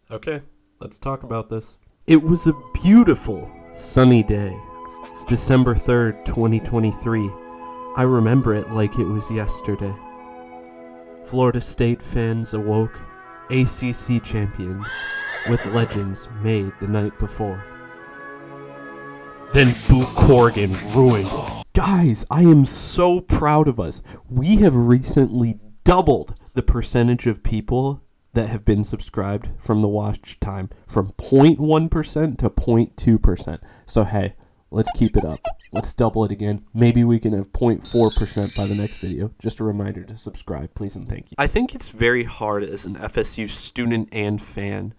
Okay, let's talk about this. It was a beautiful, sunny day, December 3rd, 2023. I remember it like it was yesterday. Florida State fans awoke, ACC champions, with legends made the night before. Then Boo Corrigan ruined it. Guys, I am so proud of us. We have recently doubled the percentage of people that have been subscribed from the watch time from 0.1% to 0.2%. So hey, let's keep it up. Let's double it again. Maybe we can have 0.4% by the next video. Just a reminder to subscribe, please and thank you. I think it's very hard as an FSU student and fan,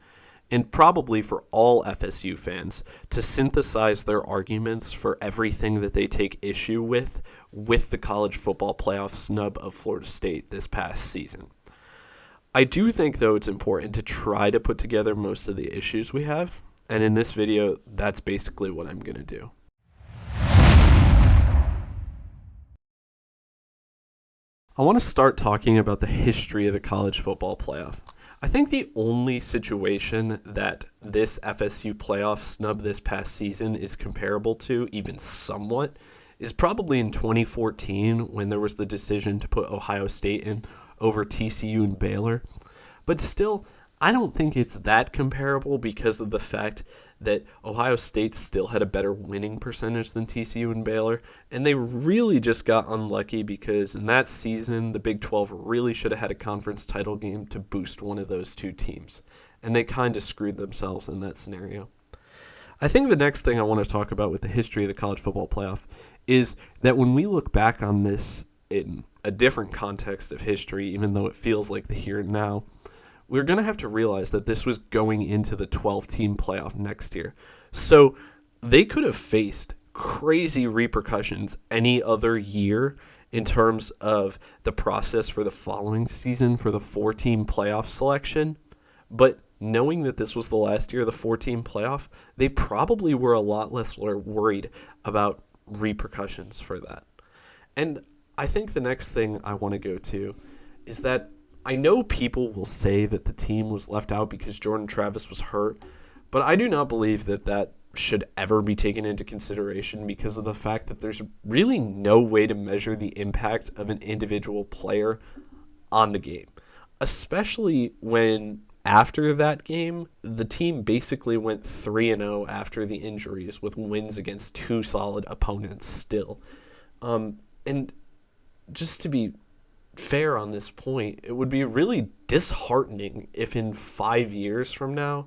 and probably for all FSU fans, to synthesize their arguments for everything that they take issue with the college football playoff snub of Florida State this past season. I do think, though, it's important to try to put together most of the issues we have, and in this video, that's basically what I'm going to do. I want to start talking about the history of the college football playoff. I think the only situation that this FSU playoff snub this past season is comparable to, even somewhat, is probably in 2014 when there was the decision to put Ohio State in over TCU and Baylor. But still, I don't think it's that comparable because of the fact that Ohio State still had a better winning percentage than TCU and Baylor, and they really just got unlucky because in that season, the Big 12 really should have had a conference title game to boost one of those two teams, and they kind of screwed themselves in that scenario. I think the next thing I want to talk about with the history of the college football playoff is that when we look back on this in a different context of history, even though it feels like the here and now, we're going to have to realize that this was going into the 12-team playoff next year. So they could have faced crazy repercussions any other year in terms of the process for the following season for the 4-team playoff selection. But knowing that this was the last year of the 4-team playoff, they probably were a lot less worried about repercussions for that. And I think the next thing I want to go to is that I know people will say that the team was left out because Jordan Travis was hurt, but I do not believe that that should ever be taken into consideration because of the fact that there's really no way to measure the impact of an individual player on the game, especially when after that game, the team basically went 3-0 after the injuries with wins against two solid opponents still. And just to be fair on this point, it would be really disheartening if in 5 years from now,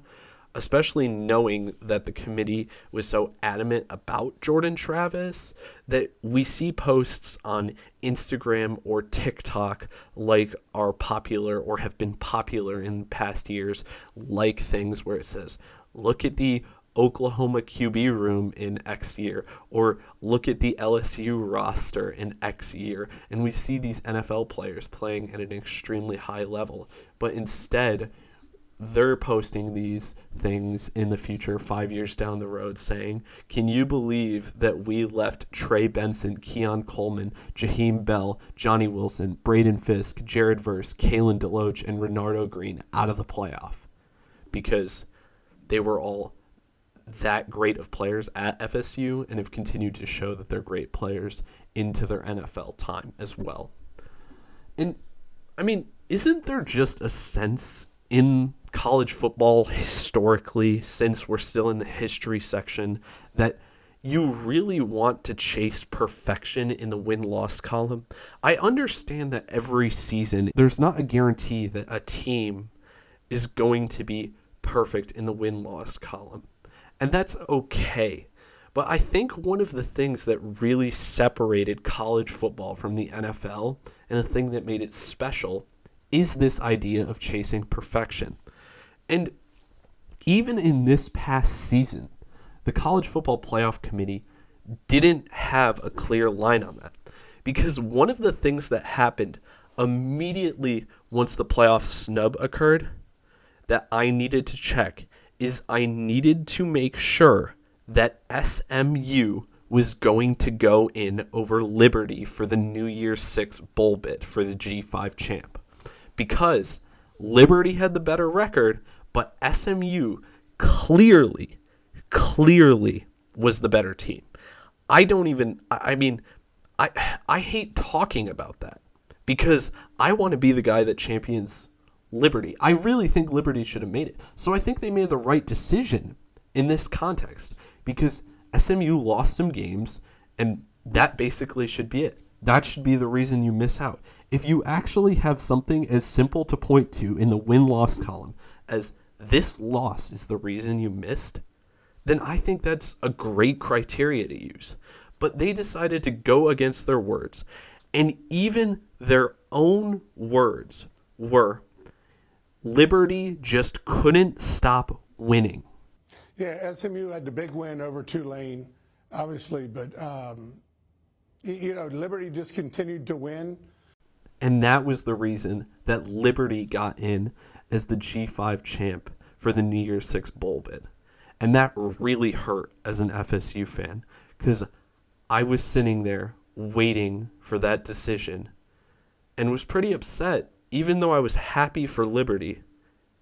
especially knowing that the committee was so adamant about Jordan Travis, that we see posts on Instagram or TikTok like are popular or have been popular in past years, like things where it says, look at the Oklahoma QB room in X year, or look at the LSU roster in X year, and we see these NFL players playing at an extremely high level, but instead they're posting these things in the future 5 years down the road saying, can you believe that we left Trey Benson, Keon Coleman, Jaheim Bell, Johnny Wilson, Braden Fisk, Jared Verse, Kalen DeLoach, and Renardo Green out of the playoff because they were all that great of players at FSU and have continued to show that they're great players into their NFL time as well. And I mean, isn't there just a sense in college football historically, since we're still in the history section, that you really want to chase perfection in the win-loss column? I understand that every season there's not a guarantee that a team is going to be perfect in the win-loss column. And that's okay. But I think one of the things that really separated college football from the NFL, and the thing that made it special, is this idea of chasing perfection. And even in this past season, the College Football Playoff Committee didn't have a clear line on that. Because one of the things that happened immediately once the playoff snub occurred that I needed to check is I needed to make sure that SMU was going to go in over Liberty for the New Year's 6 bowl bid for the G5 champ. Because Liberty had the better record, but SMU clearly was the better team. I hate talking about that because I want to be the guy that champions Liberty. I really think Liberty should have made it. So I think they made the right decision in this context because SMU lost some games, and that basically should be it. That should be the reason you miss out. If you actually have something as simple to point to in the win-loss column as this loss is the reason you missed, then I think that's a great criteria to use. But they decided to go against their words, and even their own words were, Liberty just couldn't stop winning. Yeah, SMU had the big win over Tulane, obviously, but, Liberty just continued to win. And that was the reason that Liberty got in as the G5 champ for the New Year's Six Bowl bid. And that really hurt as an FSU fan because I was sitting there waiting for that decision and was pretty upset. Even though I was happy for Liberty,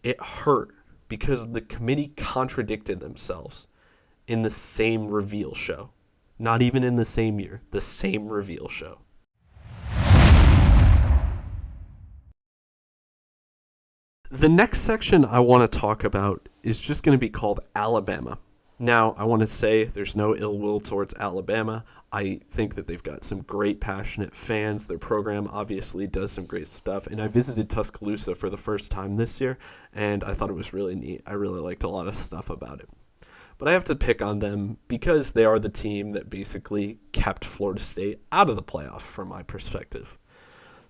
it hurt because the committee contradicted themselves in the same reveal show. Not even in the same year, the same reveal show. The next section I want to talk about is just going to be called Alabama. Now, I want to say there's no ill will towards Alabama. I think that they've got some great, passionate fans. Their program obviously does some great stuff. And I visited Tuscaloosa for the first time this year, and I thought it was really neat. I really liked a lot of stuff about it. But I have to pick on them because they are the team that basically kept Florida State out of the playoff from my perspective.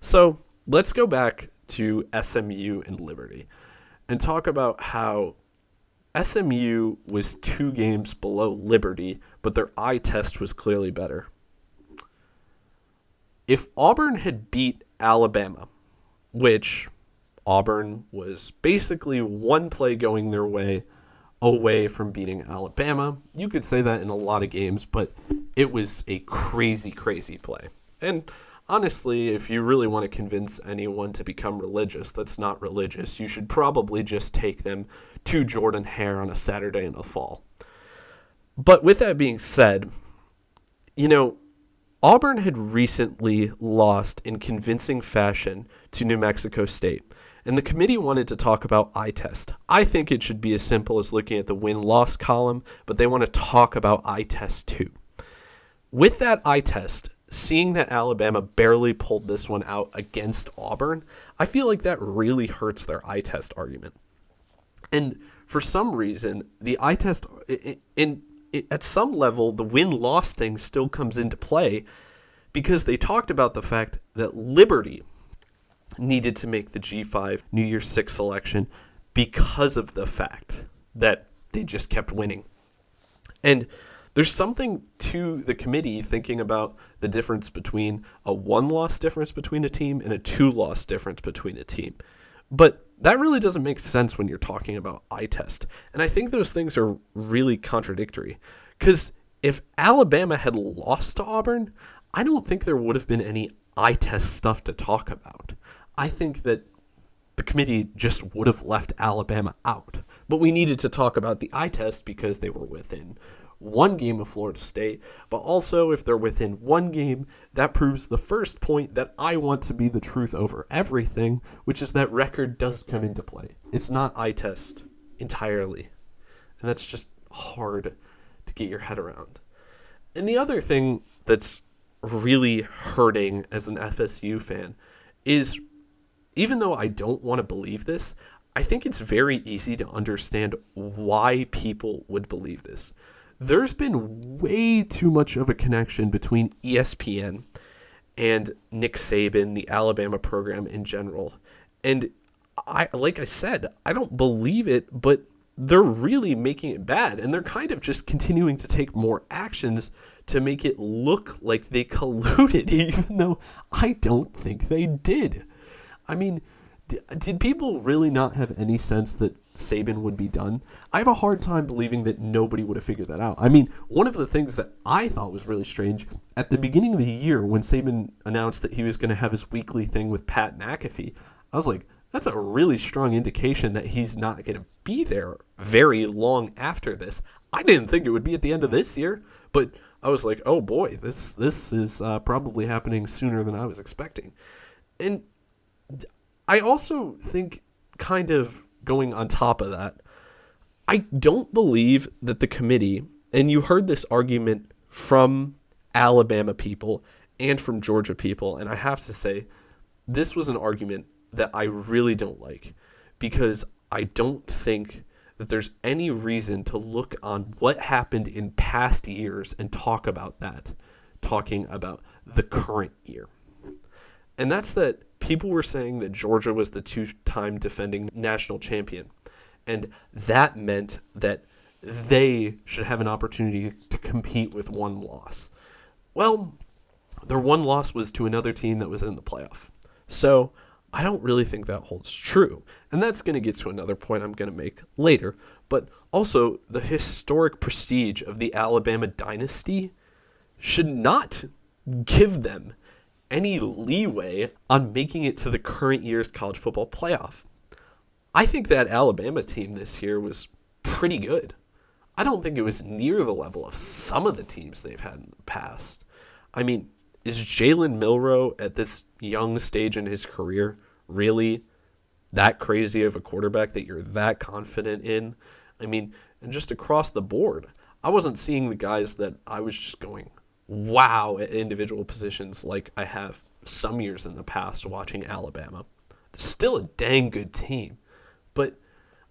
So let's go back to SMU and Liberty and talk about how SMU was 2 games below Liberty, but their eye test was clearly better. If Auburn had beat Alabama, which Auburn was basically one play going their way away from beating Alabama, you could say that in a lot of games, but it was a crazy, crazy play. And honestly, if you really want to convince anyone to become religious that's not religious, you should probably just take them to Jordan Hare on a Saturday in the fall. But with that being said, Auburn had recently lost in convincing fashion to New Mexico State, and the committee wanted to talk about eye test. I think it should be as simple as looking at the win-loss column, but they want to talk about eye test too. With that eye test, seeing that Alabama barely pulled this one out against Auburn, I feel like that really hurts their eye test argument. And for some reason, the eye test, at some level, the win-loss thing still comes into play because they talked about the fact that Liberty needed to make the G5 New Year's Six selection because of the fact that they just kept winning. And there's something to the committee thinking about the difference between a 1-loss difference between a team and a 2-loss difference between a team. But that really doesn't make sense when you're talking about eye test. And I think those things are really contradictory. Because if Alabama had lost to Auburn, I don't think there would have been any eye test stuff to talk about. I think that the committee just would have left Alabama out. But we needed to talk about the eye test because they were within 1 game of Florida State, but also if they're within 1 game, that proves the first point that I want to be the truth over everything, which is that record does come into play. It's not eye test entirely, and that's just hard to get your head around. And the other thing that's really hurting as an FSU fan is, even though I don't want to believe this, I think it's very easy to understand why people would believe this. There's been way too much of a connection between ESPN and Nick Saban, the Alabama program in general. And like I said, I don't believe it, but they're really making it bad. And they're kind of just continuing to take more actions to make it look like they colluded, even though I don't think they did. I mean, did people really not have any sense that Saban would be done? I have a hard time believing that nobody would have figured that out. I mean, one of the things that I thought was really strange, at the beginning of the year when Saban announced that he was going to have his weekly thing with Pat McAfee, I was like, that's a really strong indication that he's not going to be there very long after this. I didn't think it would be at the end of this year, but I was like, oh boy, this is probably happening sooner than I was expecting. And I also think, kind of going on top of that, I don't believe that the committee, and you heard this argument from Alabama people and from Georgia people, and I have to say, this was an argument that I really don't like, because I don't think that there's any reason to look on what happened in past years and talk about that, talking about the current year. And that's that people were saying that Georgia was the two-time defending national champion, and that meant that they should have an opportunity to compete with one loss. Well, their one loss was to another team that was in the playoff. So I don't really think that holds true. And that's going to get to another point I'm going to make later. But also, the historic prestige of the Alabama dynasty should not give them any leeway on making it to the current year's college football playoff. I think that Alabama team this year was pretty good. I don't think it was near the level of some of the teams they've had in the past. I mean, is Jalen Milroe at this young stage in his career really that crazy of a quarterback that you're that confident in? I mean, and just across the board, I wasn't seeing the guys that I was just going, wow, at individual positions like I have some years in the past watching Alabama. They're still a dang good team, but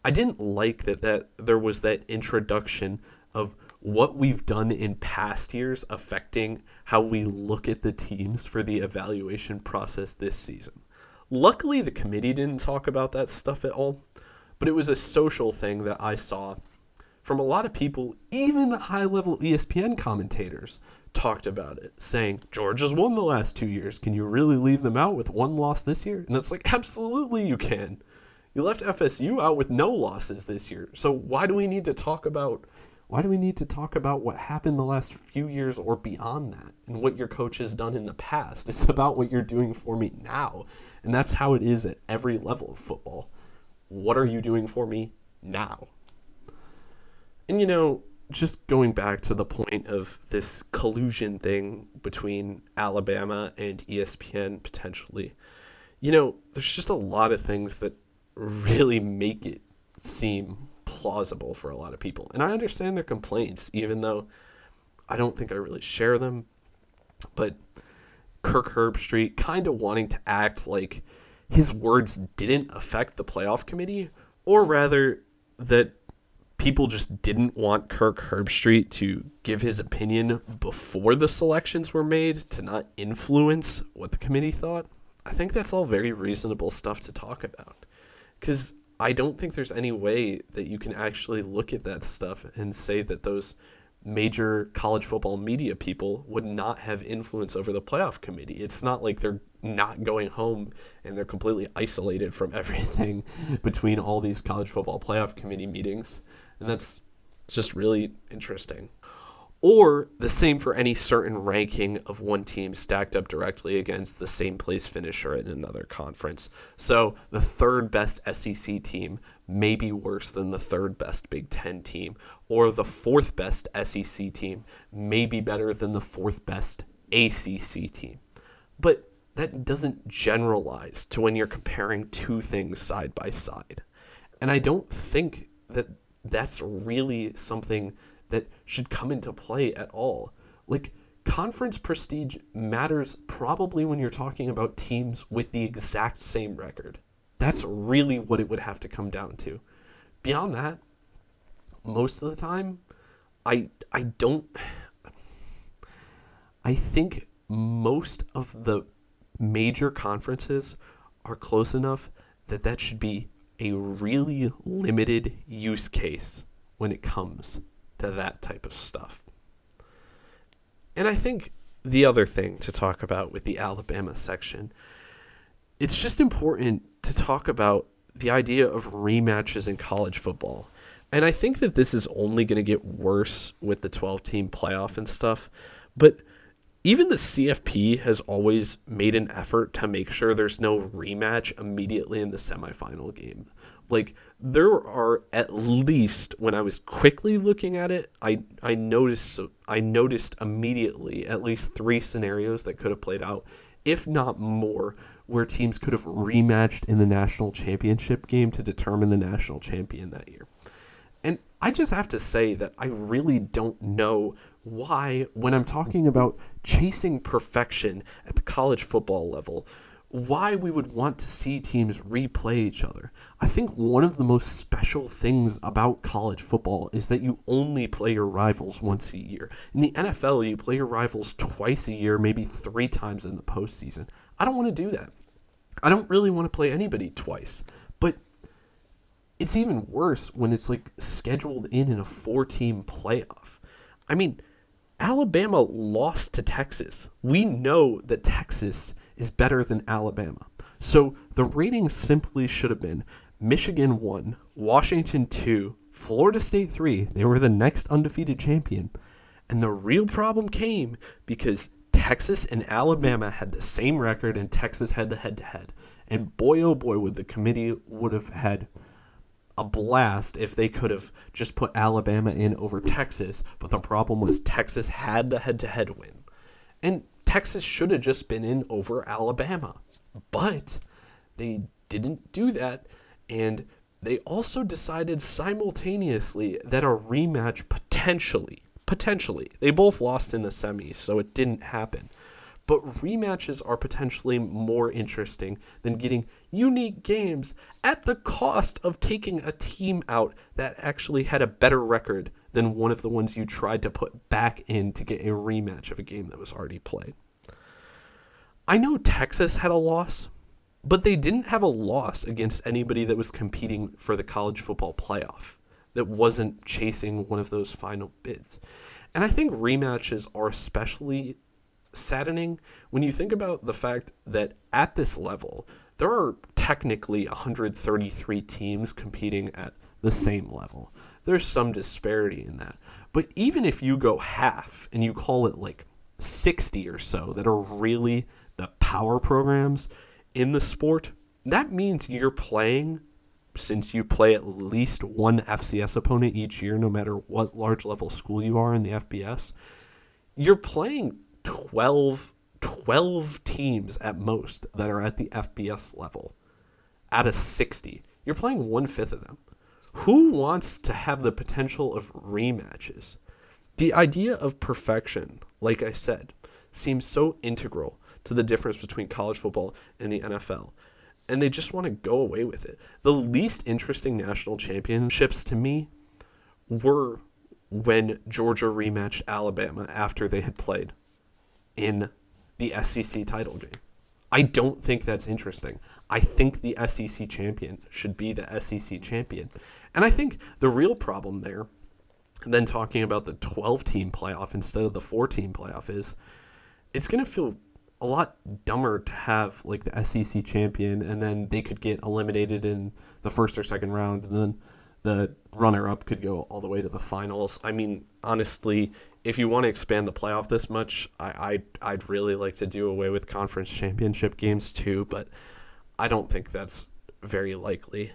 I didn't like that there was that introduction of what we've done in past years affecting how we look at the teams for the evaluation process this season. Luckily, the committee didn't talk about that stuff at all, but it was a social thing that I saw from a lot of people, even the high-level ESPN commentators talked about it, saying, Georgia's won the last 2 years. Can you really leave them out with one loss this year? And it's like, absolutely you can. You left FSU out with no losses this year. So why do we need to talk about what happened the last few years or beyond that and what your coach has done in the past? It's about what you're doing for me now. And that's how it is at every level of football. What are you doing for me now? And, just going back to the point of this collusion thing between Alabama and ESPN potentially, there's just a lot of things that really make it seem plausible for a lot of people. And I understand their complaints, even though I don't think I really share them. But Kirk Herbstreit kind of wanting to act like his words didn't affect the playoff committee, or rather that people just didn't want Kirk Herbstreit to give his opinion before the selections were made to not influence what the committee thought. I think that's all very reasonable stuff to talk about, because I don't think there's any way that you can actually look at that stuff and say that those major college football media people would not have influence over the playoff committee. It's not like they're not going home and they're completely isolated from everything between all these college football playoff committee meetings. And that's just really interesting. Or the same for any certain ranking of one team stacked up directly against the same place finisher in another conference. So the third best SEC team may be worse than the third best Big Ten team, or the fourth best SEC team may be better than the fourth best ACC team. But that doesn't generalize to when you're comparing two things side by side. And I don't think that that's really something that should come into play at all. Like, conference prestige matters probably when you're talking about teams with the exact same record. That's really what it would have to come down to. Beyond that, most of the time, I think most of the major conferences are close enough that should be a really limited use case when it comes to that type of stuff. And I think the other thing to talk about with the Alabama section, it's just important to talk about the idea of rematches in college football. And I think that this is only going to get worse with the 12-team playoff and stuff. But Even the CFP has always made an effort to make sure there's no rematch immediately in the semifinal game. Like, there are, at least when I was quickly looking at it, I noticed immediately at least 3 scenarios that could have played out, if not more, where teams could have rematched in the national championship game to determine the national champion that year. And I just have to say that I really don't know why, when I'm talking about chasing perfection at the college football level, why we would want to see teams replay each other. I think one of the most special things about college football is that you only play your rivals once a year. In the NFL, you play your rivals twice a year, maybe 3 times in the postseason. I don't want to do that. I don't really want to play anybody twice. But it's even worse when it's like scheduled in a 4-team playoff. I mean, Alabama lost to Texas. We know that Texas is better than Alabama. So the ratings simply should have been Michigan 1, Washington 2, Florida State 3. They were the next undefeated champion. And the real problem came because Texas and Alabama had the same record and Texas had the head-to-head. And boy, oh boy, would the committee would have had a blast if they could have just put Alabama in over Texas, but the problem was Texas had the head-to-head win. And Texas should have just been in over Alabama. But they didn't do that, and they also decided simultaneously that a rematch potentially, they both lost in the semis, so it didn't happen. But rematches are potentially more interesting than getting unique games at the cost of taking a team out that actually had a better record than one of the ones you tried to put back in to get a rematch of a game that was already played. I know Texas had a loss, but they didn't have a loss against anybody that was competing for the college football playoff, that wasn't chasing one of those final bids. And I think rematches are especially saddening when you think about the fact that at this level, there are technically 133 teams competing at the same level. There's some disparity in that. But even if you go half and you call it like 60 or so that are really the power programs in the sport, that means you're playing, since you play at least one FCS opponent each year, no matter what large level school you are in the FBS, you're playing 12 teams at most that are at the FBS level out of 60. You're playing 1/5 of them. Who wants to have the potential of rematches? The idea of perfection, like I said, seems so integral to the difference between college football and the NFL, and they just want to go away with it. The least interesting national championships to me were when Georgia rematched Alabama after they had played in the SEC title game. I don't think that's interesting. I think the SEC champion should be the SEC champion. And I think the real problem there, and then talking about the 12-team playoff instead of the 4-team playoff, is it's going to feel a lot dumber to have like the SEC champion and then they could get eliminated in the first or second round, and then the runner-up could go all the way to the finals. I mean, honestly, if you want to expand the playoff this much, I'd really like to do away with conference championship games too, but I don't think that's very likely.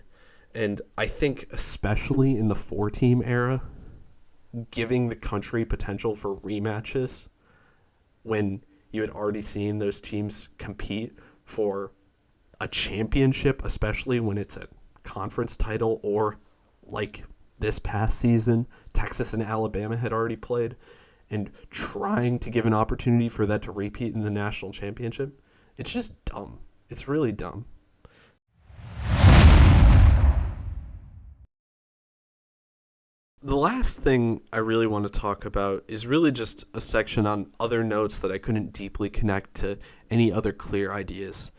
And I think especially in the 4-team era, giving the country potential for rematches when you had already seen those teams compete for a championship, especially when it's a conference title, or like this past season, Texas and Alabama had already played, and trying to give an opportunity for that to repeat in the national championship, it's just dumb. It's really dumb. The last thing I really want to talk about is really just a section on other notes that I couldn't deeply connect to any other clear ideas.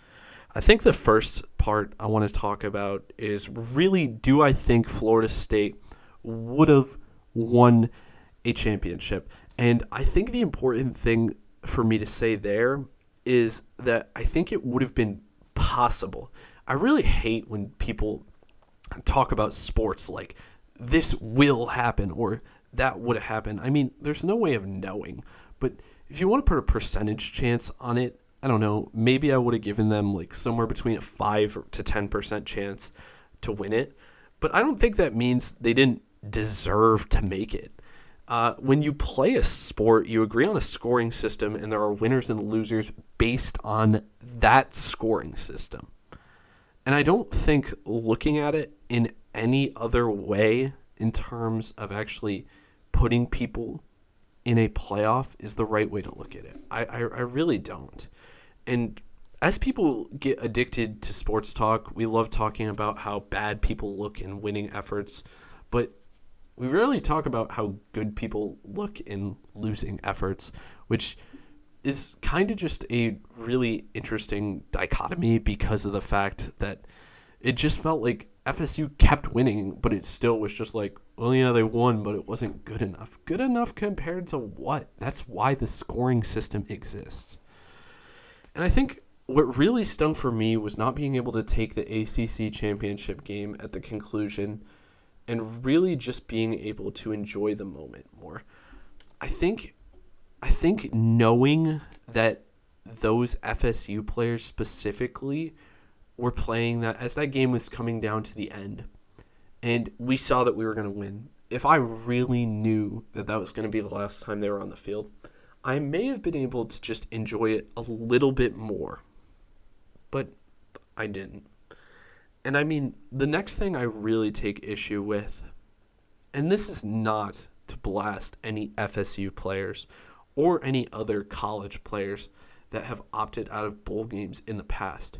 I think the first part I want to talk about is really, do I think Florida State would have won a championship? And I think the important thing for me to say there is that I think it would have been possible. I really hate when people talk about sports like this will happen or that would have happened. I mean, there's no way of knowing. But if you want to put a percentage chance on it, I don't know, maybe I would have given them like somewhere between a 5 to 10% chance to win it. But I don't think that means they didn't deserve to make it. When you play a sport, you agree on a scoring system, and there are winners and losers based on that scoring system. And I don't think looking at it in any other way in terms of actually putting people in a playoff is the right way to look at it. I really don't. And as people get addicted to sports talk, we love talking about how bad people look in winning efforts, but we rarely talk about how good people look in losing efforts, which is kind of just a really interesting dichotomy because of the fact that it just felt like FSU kept winning, but it still was just like, well, yeah, they won, but it wasn't good enough. Good enough compared to what? That's why the scoring system exists. And I think what really stung for me was not being able to take the ACC championship game at the conclusion and really just being able to enjoy the moment more. I think knowing that those FSU players specifically were playing that as that game was coming down to the end, and we saw that we were going to win. If I really knew that that was going to be the last time they were on the field, I may have been able to just enjoy it a little bit more, but I didn't. And I mean, the next thing I really take issue with, and this is not to blast any FSU players or any other college players that have opted out of bowl games in the past,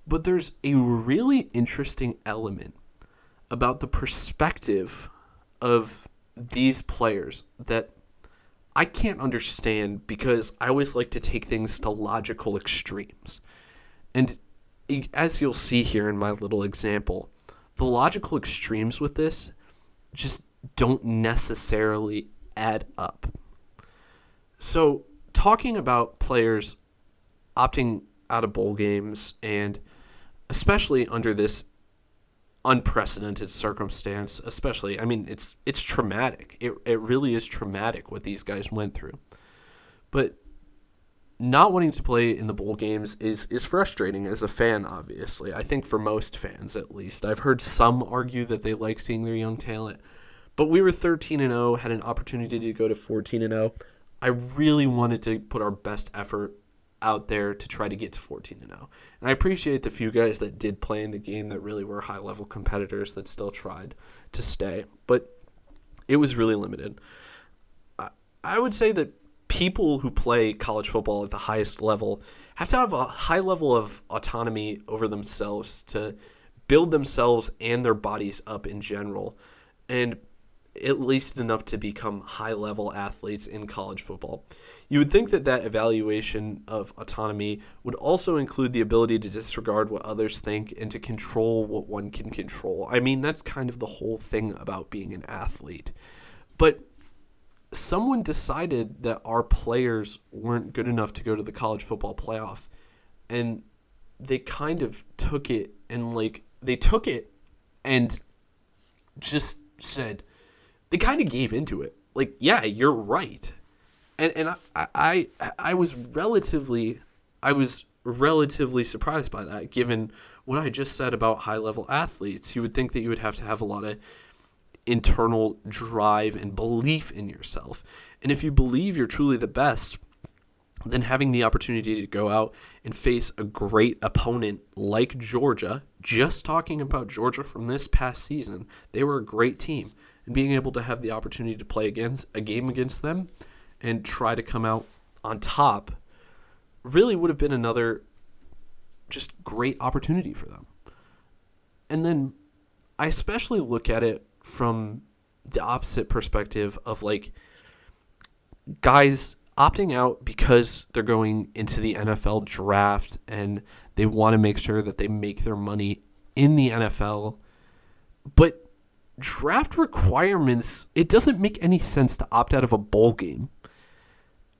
but there's a really interesting element about the perspective of these players that I can't understand because I always like to take things to logical extremes. And as you'll see here in my little example, the logical extremes with this just don't necessarily add up. So talking about players opting out of bowl games, and especially under this unprecedented circumstance, especially, I mean, it's traumatic. It really is traumatic what these guys went through. But not wanting to play in the bowl games is frustrating as a fan, obviously. I think for most fans, at least. I've heard some argue that they like seeing their young talent. But we were 13-0, had an opportunity to go to 14-0. I really wanted to put our best effort out there to try to get to 14-0. And I appreciate the few guys that did play in the game that really were high-level competitors that still tried to stay. But it was really limited. I would say that people who play college football at the highest level have to have a high level of autonomy over themselves to build themselves and their bodies up in general, and at least enough to become high-level athletes in college football. You would think that that evaluation of autonomy would also include the ability to disregard what others think and to control what one can control. I mean, that's kind of the whole thing about being an athlete. But someone decided that our players weren't good enough to go to the college football playoff, and they kind of took it and just said, they kind of gave into it. Like, yeah, you're right. And I was relatively surprised by that, given what I just said about high-level athletes. You would think that you would have to have a lot of internal drive and belief in yourself. And if you believe you're truly the best, then having the opportunity to go out and face a great opponent like Georgia, just talking about Georgia from this past season, they were a great team. And being able to have the opportunity to play a game against them and try to come out on top really would have been another just great opportunity for them. And then I especially look at it from the opposite perspective of like guys opting out because they're going into the NFL draft and they want to make sure that they make their money in the NFL. But draft requirements, it doesn't make any sense to opt out of a bowl game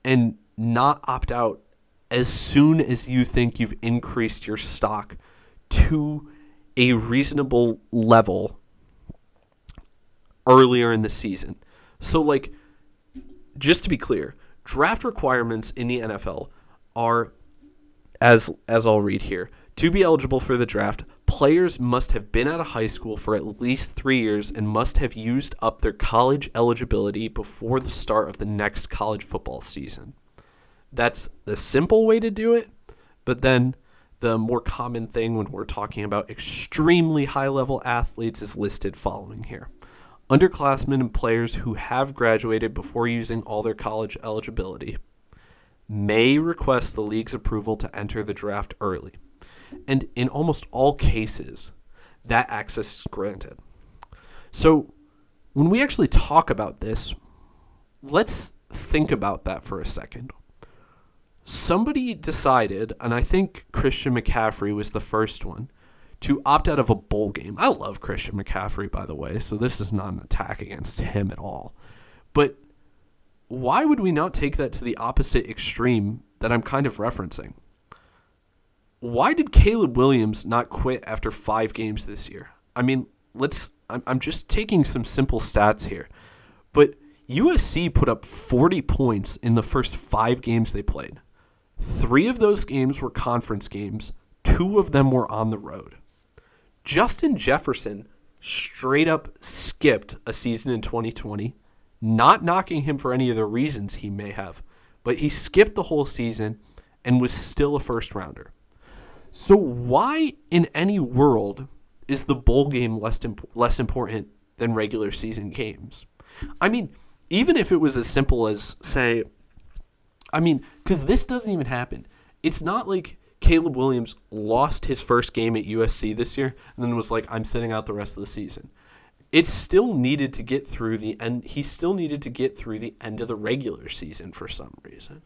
and not opt out as soon as you think you've increased your stock to a reasonable level earlier in the season. So, like, just to be clear, Draft requirements in the NFL are, as I'll read here, to be eligible for the draft, players must have been out of high school for at least 3 years and must have used up their college eligibility before the start of the next college football season. That's the simple way to do it, but then the more common thing when we're talking about extremely high-level athletes is listed following here. Underclassmen and players who have graduated before using all their college eligibility may request the league's approval to enter the draft early. And in almost all cases, that access is granted. So when we actually talk about this, let's think about that for a second. Somebody decided, and I think Christian McCaffrey was the first one, to opt out of a bowl game. I love Christian McCaffrey, by the way, so this is not an attack against him at all. But why would we not take that to the opposite extreme that I'm kind of referencing? Why did Caleb Williams not quit after 5 games this year? I mean, I'm just taking some simple stats here. But USC put up 40 points in the first 5 games they played. 3 of those games were conference games. 2 of them were on the road. Justin Jefferson straight up skipped a season in 2020, not knocking him for any of the reasons he may have, but he skipped the whole season and was still a first rounder. So why in any world is the bowl game less important than regular season games? I mean, even if it was as simple as, say, because this doesn't even happen. It's not like Caleb Williams lost his first game at USC this year and then was like, I'm sitting out the rest of the season. It still needed to get through the end. He still needed to get through the end of the regular season for some reason.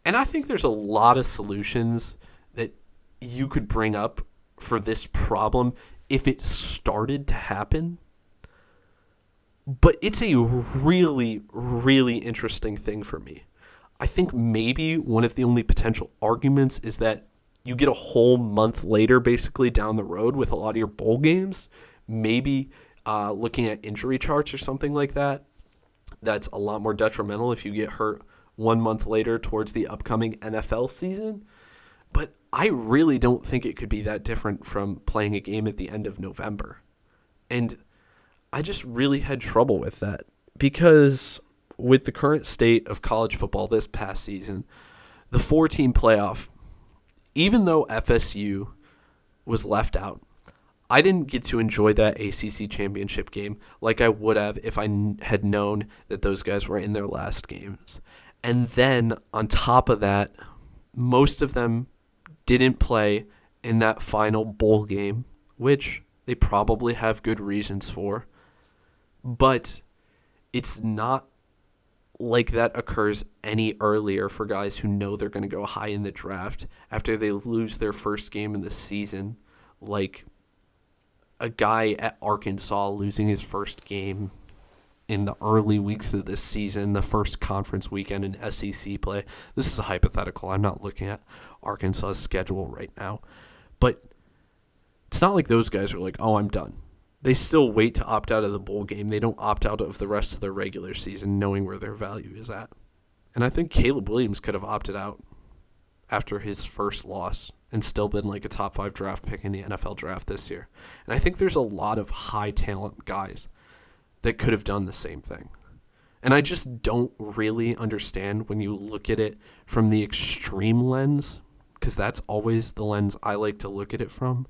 And I think there's a lot of solutions that you could bring up for this problem if it started to happen. But it's a really, really interesting thing for me. I think maybe one of the only potential arguments is that you get a whole month later, basically down the road with a lot of your bowl games, maybe looking at injury charts or something like that. That's a lot more detrimental if you get hurt 1 month later towards the upcoming NFL season. But I really don't think it could be that different from playing a game at the end of November. And I just really had trouble with that because with the current state of college football this past season, the 4-team playoff, even though FSU was left out, I didn't get to enjoy that ACC championship game like I would have if I had known that those guys were in their last games. And then on top of that, most of them didn't play in that final bowl game, which they probably have good reasons for. But it's not like that occurs any earlier for guys who know they're going to go high in the draft after they lose their first game in the season, like a guy at Arkansas losing his first game in the early weeks of this season, the first conference weekend in SEC play. This is a hypothetical. I'm not looking at Arkansas's schedule right now. But it's not like those guys are like, oh, I'm done. They still wait to opt out of the bowl game. They don't opt out of the rest of their regular season knowing where their value is at. And I think Caleb Williams could have opted out after his first loss and still been like a top 5 draft pick in the NFL draft this year. And I think there's a lot of high talent guys that could have done the same thing. And I just don't really understand when you look at it from the extreme lens, because that's always the lens I like to look at it from,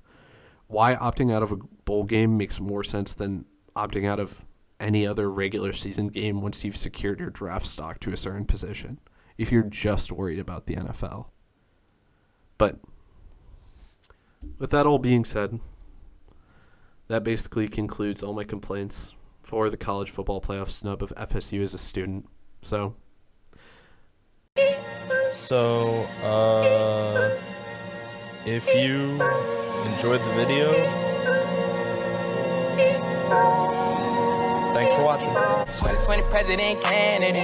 why opting out of a bowl game makes more sense than opting out of any other regular season game once you've secured your draft stock to a certain position, if you're just worried about the NFL. But with that all being said, that basically concludes all my complaints for the college football playoff snub of FSU as a student. So, if you enjoyed the video, thanks for watching. 2020 president candidate.